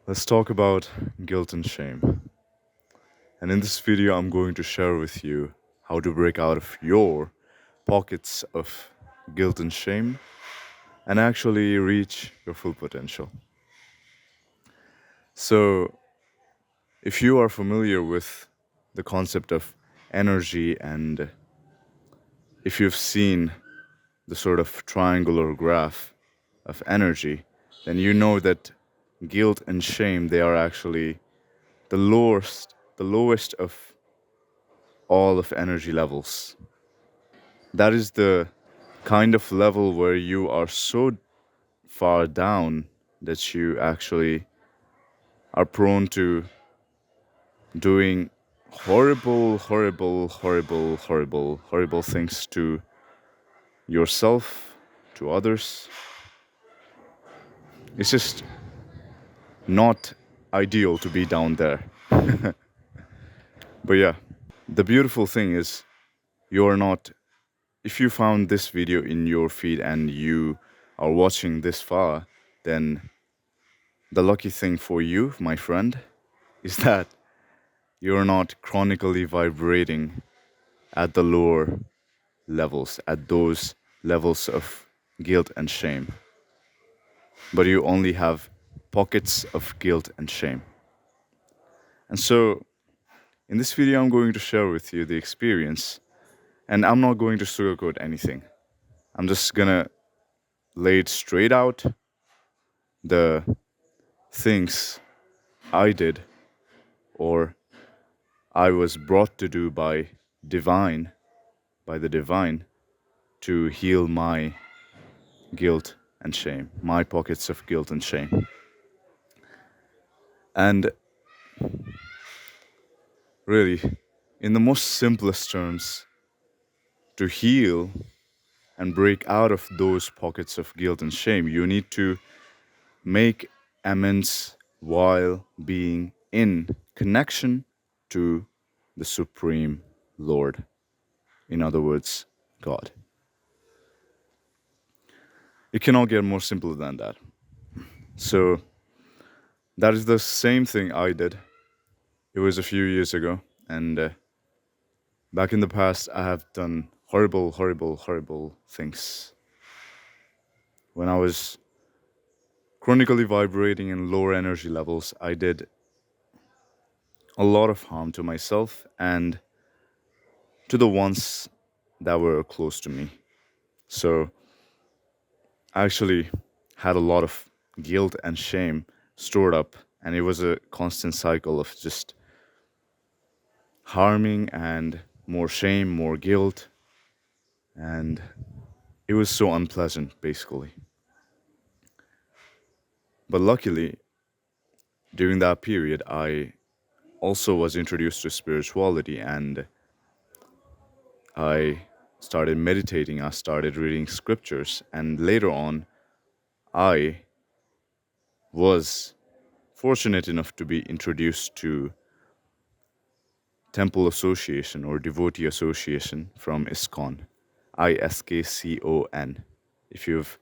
Let's talk about guilt and shame. And in this video, I'm going to share with you how to break out of your pockets of guilt and shame and actually reach your full potential. So, if you are familiar with the concept of energy and if you've seen the sort of triangular graph of energy, then you know that guilt and shame, they are actually the lowest of all of energy levels. That is the kind of level where you are so far down that you actually are prone to doing horrible things to yourself, to others. It's just not ideal to be down there. But yeah, the beautiful thing is you're not, if you found this video in your feed and you are watching this far, then the lucky thing for you, my friend, is that you're not chronically vibrating at the lower levels, at those levels of guilt and shame, but you only have pockets of guilt and shame. And so, in this video, I'm going to share with you the experience, and I'm not going to sugarcoat anything. I'm just gonna lay it straight out the things I did or I was brought to do divine, by the divine, to heal my guilt and shame, my pockets of guilt and shame. And really, in the most simplest terms, to heal and break out of those pockets of guilt and shame, you need to make amends while being in connection to the Supreme Lord. In other words, God. It cannot get more simple than that. So, that is the same thing I did. It was a few years ago, and back in the past, I have done horrible things. When I was chronically vibrating in lower energy levels, I did a lot of harm to myself and to the ones that were close to me. So I actually had a lot of guilt and shame stored up, and it was a constant cycle of just harming and more shame, more guilt, and it was so unpleasant, basically. But luckily, during that period, I also was introduced to spirituality and I started meditating, I started reading scriptures, and later on, I was fortunate enough to be introduced to Temple Association or Devotee Association from ISKCON, ISKCON. If you've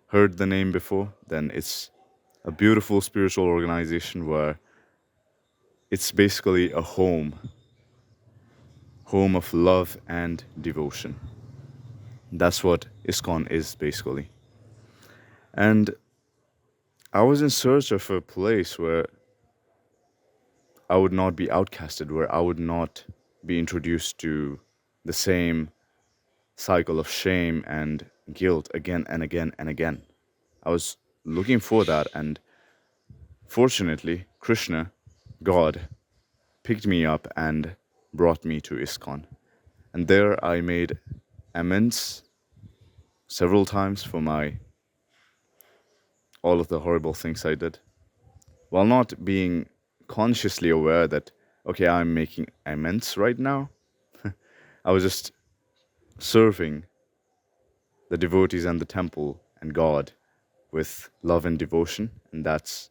heard the name before, then it's a beautiful spiritual organization where it's basically a home of love and devotion. That's what ISKCON is basically. And I was in search of a place where I would not be outcasted, where I would not be introduced to the same cycle of shame and guilt again and again and again. I was looking for that, and fortunately, Krishna, God, picked me up and brought me to ISKCON. And there I made amends several times for all of the horrible things I did, while not being consciously aware that, okay, I'm making amends right now. I was just serving the devotees and the temple and God with love and devotion, and that's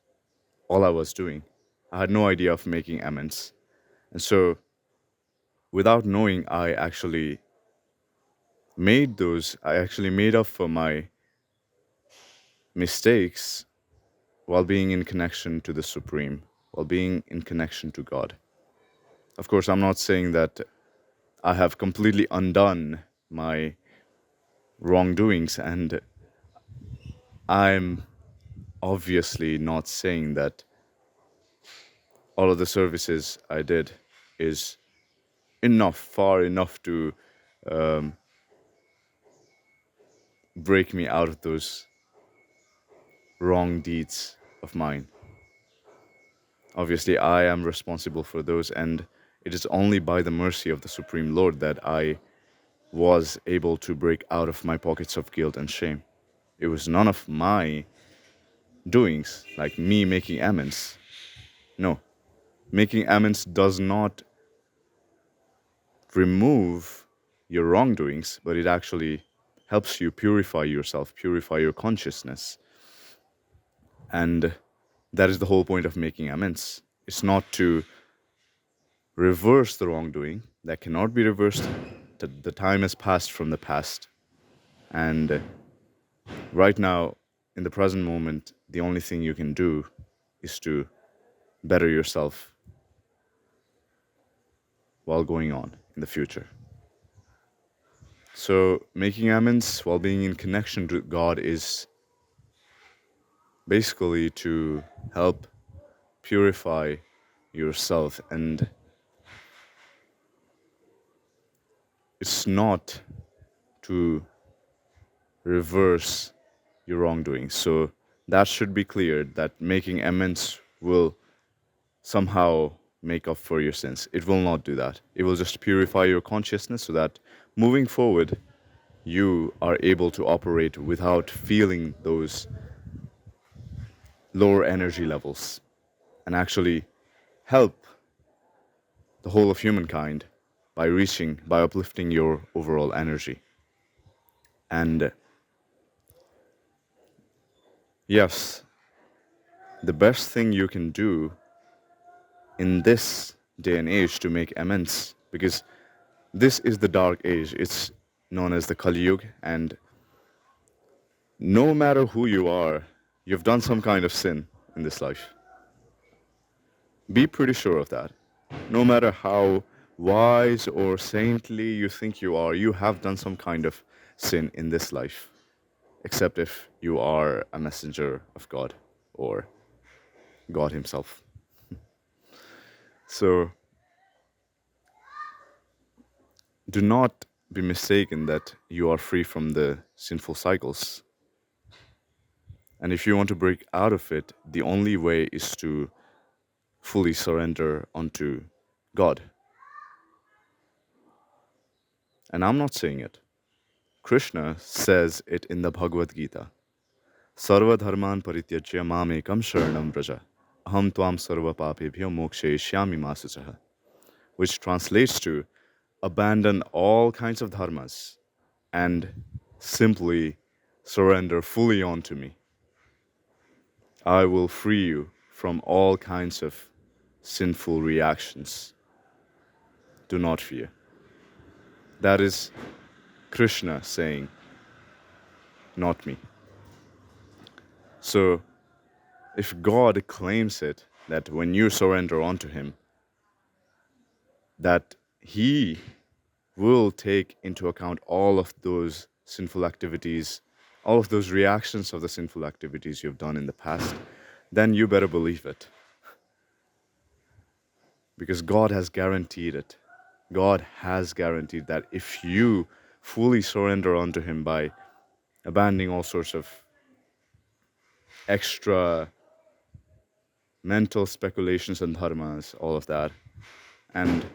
all I was doing. I had no idea of making amends. And so, without knowing, I actually made up for my mistakes while being in connection to the Supreme, while being in connection to God. Of course, I'm not saying that I have completely undone my wrongdoings, and I'm obviously not saying that all of the services I did is enough, far enough to break me out of those wrong deeds of mine. Obviously, I am responsible for those, and it is only by the mercy of the Supreme Lord that I was able to break out of my pockets of guilt and shame. It was none of my doings, like me making amends. No, making amends does not remove your wrongdoings, but it actually helps you purify yourself, purify your consciousness. And that is the whole point of making amends. It's not to reverse the wrongdoing, that cannot be reversed. The time has passed from the past. And right now, in the present moment, the only thing you can do is to better yourself while going on in the future. So, making amends while being in connection to God is basically to help purify yourself, and it's not to reverse your wrongdoing. So, that should be clear that making amends will somehow make up for your sins. It will not do that. It will just purify your consciousness so that moving forward, you are able to operate without feeling those lower energy levels and actually help the whole of humankind by uplifting your overall energy. And yes, the best thing you can do in this day and age to make amends, because this is the dark age, it's known as the Kali Yuga, and no matter who you are, you've done some kind of sin in this life. Be pretty sure of that. No matter how wise or saintly you think you are, you have done some kind of sin in this life, except if you are a messenger of God or God Himself. So do not be mistaken that you are free from the sinful cycles. And if you want to break out of it, the only way is to fully surrender unto God. And I'm not saying it. Krishna says it in the Bhagavad Gita. Sarva dharman parityajya mamekam sharanam vraja. Aham tvam sarva papebhyo mokshayishyami masuchaha. Which translates to abandon all kinds of dharmas and simply surrender fully onto me. I will free you from all kinds of sinful reactions. Do not fear. That is Krishna saying, not me. So, if God claims it, that when you surrender onto Him, that He will take into account all of those sinful activities, all of those reactions of the sinful activities you've done in the past, then you better believe it. Because God has guaranteed it. God has guaranteed that if you fully surrender unto Him by abandoning all sorts of extra mental speculations and dharmas, all of that, and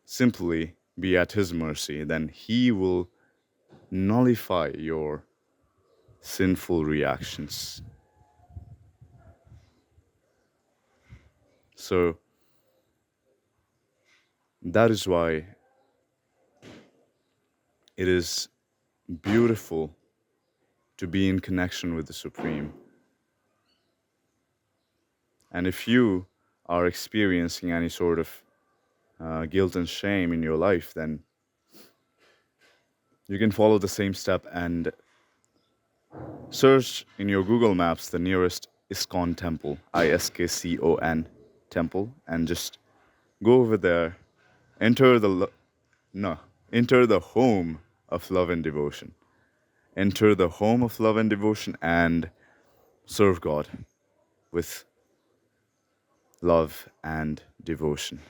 simply be at His mercy, then He will nullify your sinful reactions. So that is why it is beautiful to be in connection with the Supreme. And if you are experiencing any sort of guilt and shame in your life, then you can follow the same step and search in your Google Maps the nearest ISKCON temple, ISKCON temple, and just go over there, enter the no, enter the home of love and devotion. Enter the home of love and devotion and serve God with love and devotion.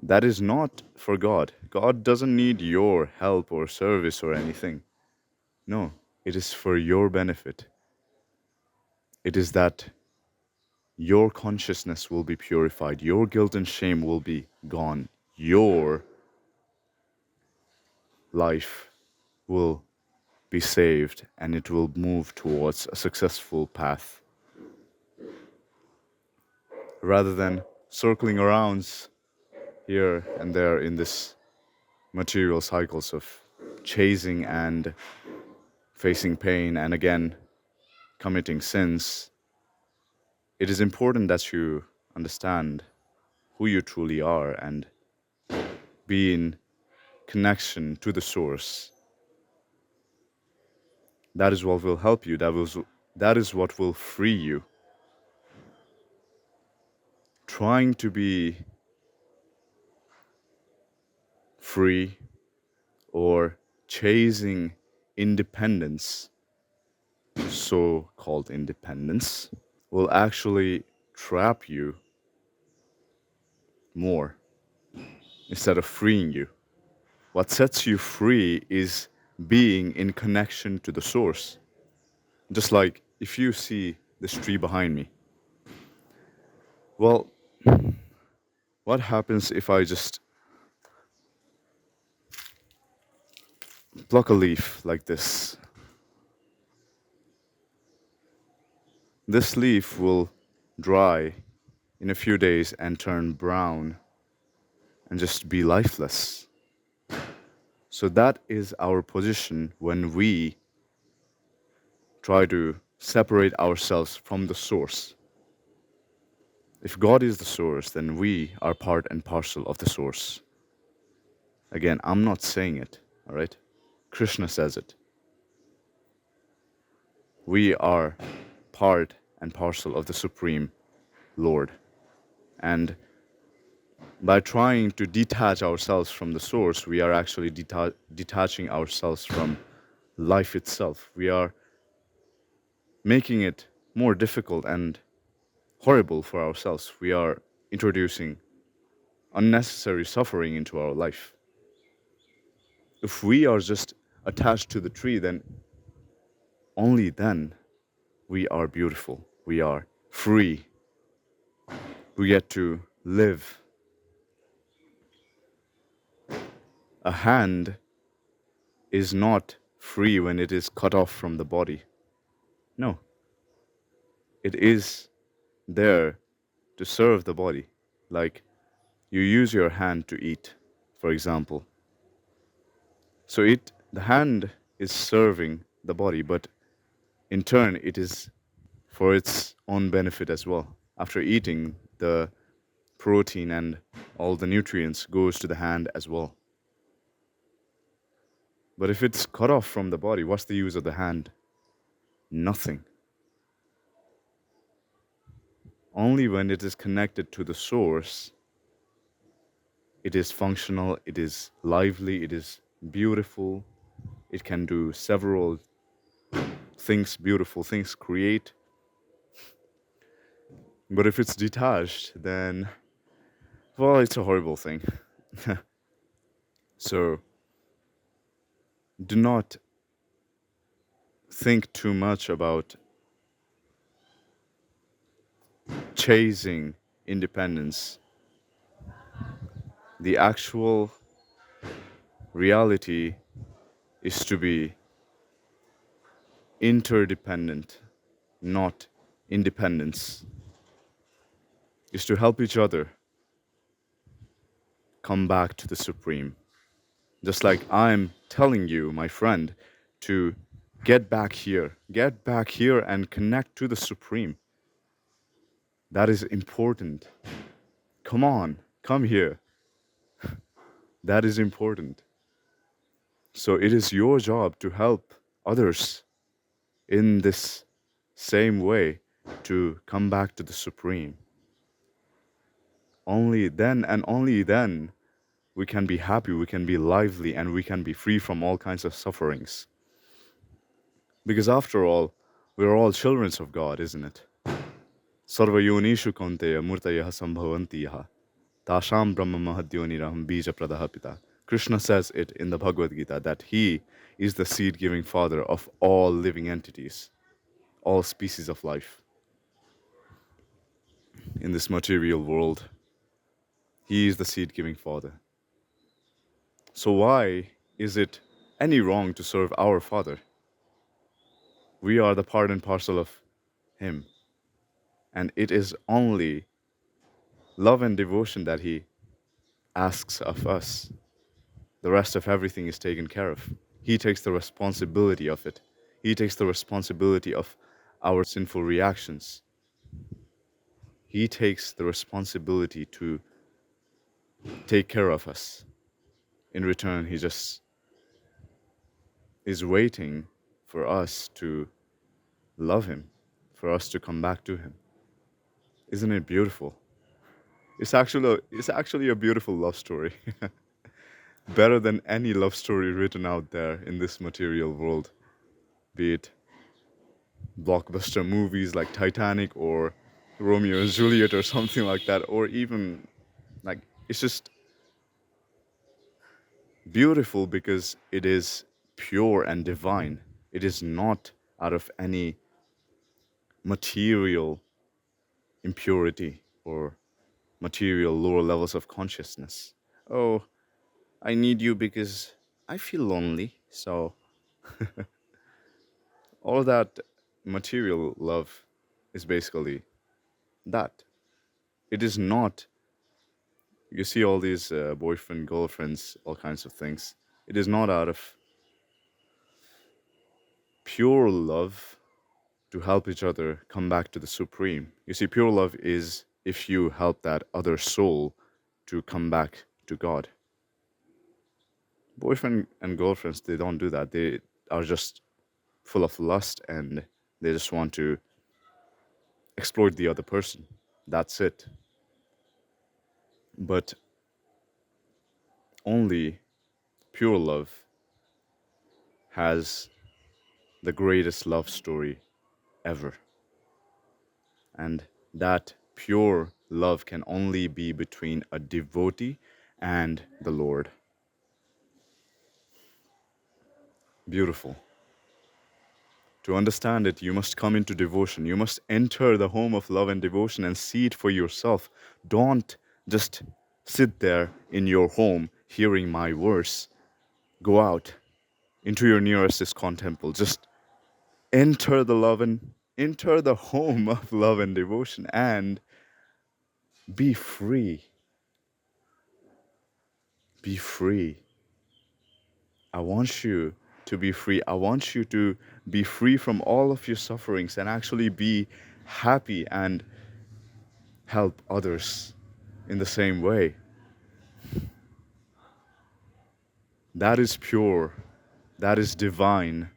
That is not for God. God doesn't need your help or service or anything. No, it is for your benefit. It is that your consciousness will be purified, your guilt and shame will be gone, your life will be saved, and it will move towards a successful path rather than circling around here and there in this material cycles of chasing and facing pain and again committing sins. It is important that you understand who you truly are and be in connection to the source. That is what will help you. That is what will free you. Trying to be free or chasing independence, so called independence, will actually trap you more instead of freeing you. What sets you free is being in connection to the source. Just like if you see this tree behind me, well, what happens if I just pluck a leaf like this? This leaf will dry in a few days and turn brown and just be lifeless. So that is our position when we try to separate ourselves from the source. If God is the source, then we are part and parcel of the source. Again, I'm not saying it, all right? Krishna says it. We are part and parcel of the Supreme Lord. And by trying to detach ourselves from the source, we are actually detaching ourselves from life itself. We are making it more difficult and horrible for ourselves. We are introducing unnecessary suffering into our life. If we are just attached to the tree, then only then we are beautiful. We are free. We get to live. A hand is not free when it is cut off from the body. No. It is there to serve the body. Like you use your hand to eat, for example. So the hand is serving the body, but in turn it is for its own benefit as well. After eating, the protein and all the nutrients goes to the hand as well. But if it's cut off from the body, what's the use of the hand? Nothing. Only when it is connected to the source, it is functional, it is lively, it is beautiful, it can do several things, beautiful things, create. But if it's detached, then, well, it's a horrible thing. So, do not think too much about chasing independence. The actual reality is to be interdependent, not independence. Is to help each other come back to the Supreme. Just like I'm telling you, my friend, to get back here and connect to the Supreme. That is important. Come on, come here. That is important. So it is your job to help others in this same way. to come back to the Supreme. Only then and only then we can be happy, we can be lively, and we can be free from all kinds of sufferings. Because after all, we're all children of God, isn't it? Sarva yonishu kaunteya murtayah sambhavantiyaha tasham brahma mahadyoniraham bija pradaha pita. Krishna says it in the Bhagavad Gita that he is the seed-giving father of all living entities, all species of life in this material world. He is the seed-giving father. So why is it any wrong to serve our Father? We are the part and parcel of Him. And it is only love and devotion that He asks of us. The rest of everything is taken care of. He takes the responsibility of it. He takes the responsibility of our sinful reactions. He takes the responsibility to take care of us. In return, He just is waiting for us to love Him, for us to come back to Him. Isn't it beautiful? It's actually a beautiful love story. Better than any love story written out there in this material world. Be it blockbuster movies like Titanic or Romeo and Juliet or something like that, or even like it's just beautiful because it is pure and divine. It is not out of any material impurity or material lower levels of consciousness. Oh, I need you because I feel lonely. So all that material love is basically that. It is not, you see all these boyfriend, girlfriends, all kinds of things. It is not out of pure love to help each other come back to the Supreme. You see, pure love is if you help that other soul to come back to God. Boyfriend and girlfriends, they don't do that. They are just full of lust and they just want to exploit the other person. That's it. But only pure love has the greatest love story ever. And that pure love can only be between a devotee and the Lord. Beautiful. To understand it, you must come into devotion. You must enter the home of love and devotion and see it for yourself. Don't just sit there in your home hearing my verse. Go out into your nearest ISKCON temple. Just enter the home of love and devotion and be free. Be free. I want you to be free. I want you to be free from all of your sufferings and actually be happy and help others in the same way. That is pure, that is divine,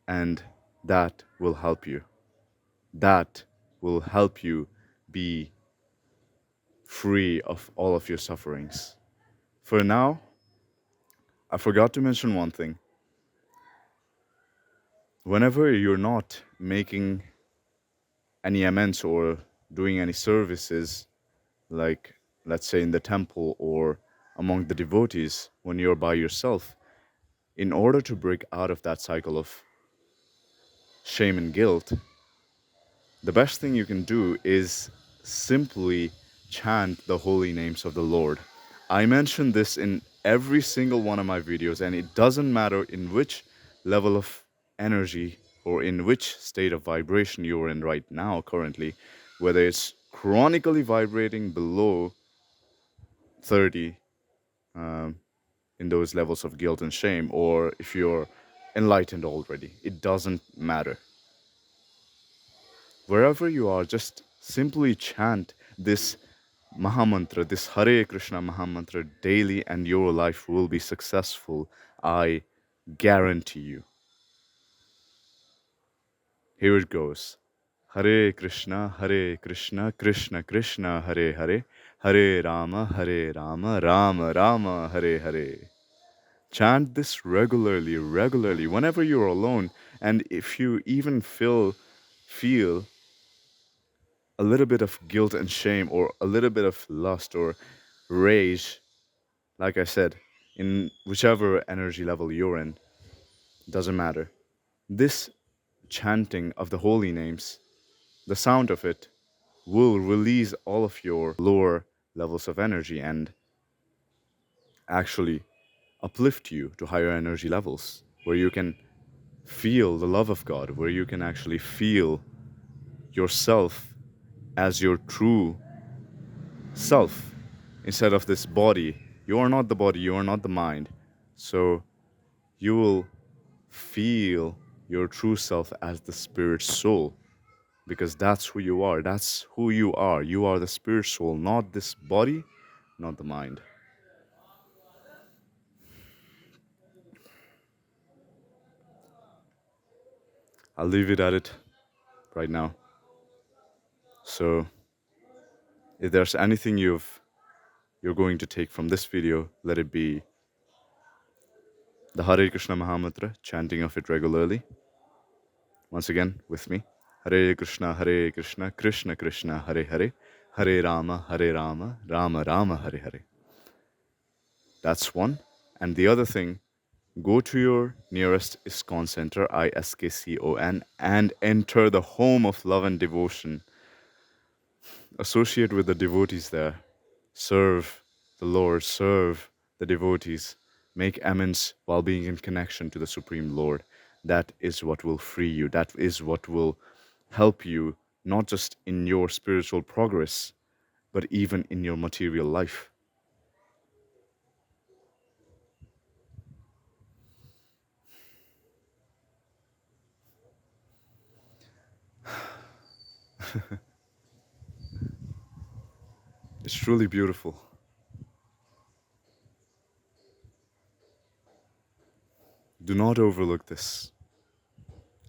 and that will help you. That will help you be free of all of your sufferings. For now, I forgot to mention one thing. Whenever you're not making any amends or doing any services, like let's say in the temple or among the devotees, when you're by yourself, in order to break out of that cycle of shame and guilt, the best thing you can do is simply chant the holy names of the Lord. I mention this in every single one of my videos, and it doesn't matter in which level of energy or in which state of vibration you're in right now, currently, whether it's chronically vibrating below 30 in those levels of guilt and shame, or if you're enlightened already, it doesn't matter. Wherever you are, just simply chant this Mahamantra, this Hare Krishna Mahamantra daily, and your life will be successful. I guarantee you. Here it goes. Hare Krishna, Krishna Krishna, Hare Hare, Hare Rama, Rama Rama, Hare Hare. Chant this regularly, whenever you're alone. And if you even feel a little bit of guilt and shame, or a little bit of lust or rage, like I said, in whichever energy level you're in, doesn't matter. This chanting of the holy names, the sound of it, will release all of your lower levels of energy and actually uplift you to higher energy levels, where you can feel the love of God, where you can actually feel yourself as your true self instead of this body. You are not the body, you are not the mind. So you will feel your true self as the spirit soul, because that's who you are. That's who you are. You are the spirit soul, not this body, not the mind. I'll leave it at it right now. So if there's anything you're going to take from this video, let it be the Hare Krishna Mahamantra, chanting of it regularly. Once again, with me. Hare Krishna, Krishna Krishna, Hare Hare, Hare Rama, Rama Rama, Hare Hare. That's one. And the other thing, go to your nearest ISKCON center, ISKCON, and enter the home of love and devotion. Associate with the devotees there. Serve the Lord, serve the devotees. Make amends while being in connection to the Supreme Lord. That is what will free you. That is what will help you, not just in your spiritual progress, but even in your material life. It's truly beautiful. Do not overlook this.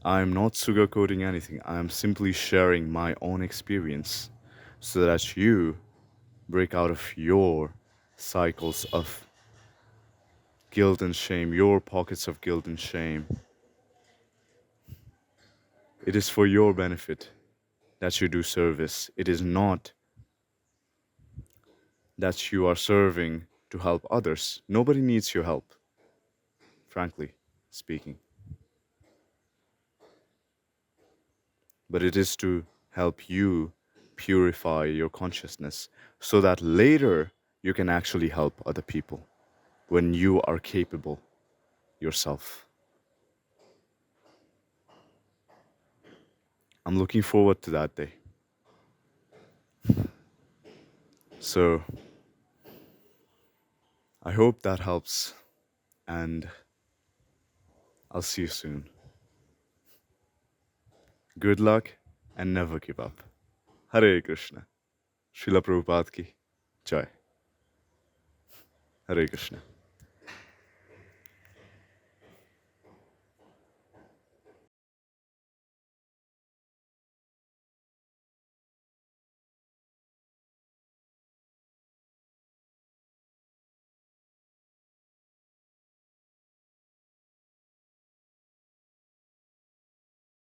I am not sugarcoating anything. I am simply sharing my own experience so that you break out of your cycles of guilt and shame, your pockets of guilt and shame. It is for your benefit that you do service. It is not that you are serving to help others. Nobody needs your help, frankly speaking. But it is to help you purify your consciousness so that later you can actually help other people when you are capable yourself. I'm looking forward to that day. So I hope that helps, and I'll see you soon. Good luck and never give up. Hare Krishna. Srila Prabhupada ki Jai. Hare Krishna.